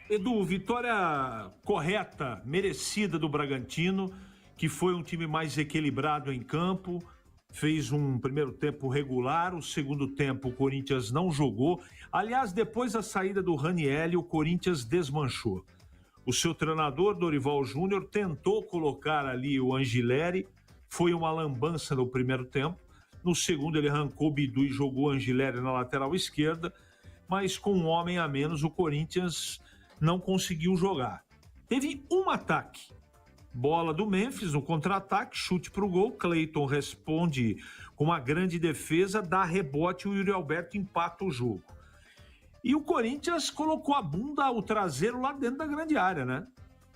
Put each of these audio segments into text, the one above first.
Edu, vitória correta, merecida do Bragantino, que foi um time mais equilibrado em campo, fez um primeiro tempo regular, o segundo tempo o Corinthians não jogou. Aliás, depois da saída do Ranieri, o Corinthians desmanchou. O seu treinador, Dorival Júnior, tentou colocar ali o Angileri, foi uma lambança no primeiro tempo. No segundo, ele arrancou o Bidu e jogou o Angileri na lateral esquerda, mas com um homem a menos, o Corinthians não conseguiu jogar. Teve um ataque, bola do Memphis no contra-ataque, chute para o gol, Cleiton responde com uma grande defesa, dá rebote e o Yuri Alberto empata o jogo. E o Corinthians colocou a bunda, o traseiro lá dentro da grande área, né?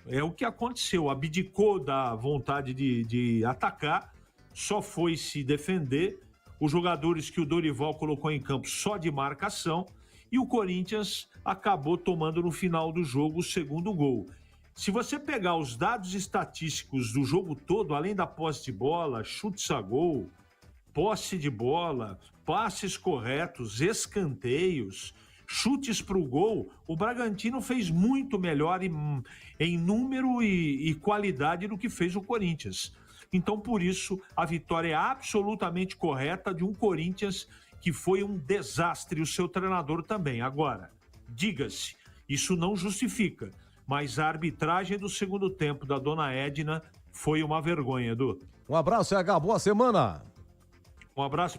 É o que aconteceu, abdicou da vontade de atacar, só foi se defender, os jogadores que o Dorival colocou em campo só de marcação, e o Corinthians acabou tomando no final do jogo o segundo gol. Se você pegar os dados estatísticos do jogo todo, além da posse de bola, chutes a gol, posse de bola, passes corretos, escanteios, chutes para o gol, o Bragantino fez muito melhor em número e qualidade do que fez o Corinthians. Então, por isso, a vitória é absolutamente correta de um Corinthians que foi um desastre, o seu treinador também. Agora, diga-se, isso não justifica, mas a arbitragem do segundo tempo da dona Edna foi uma vergonha, Edu. Um abraço, CH, boa semana. Um abraço.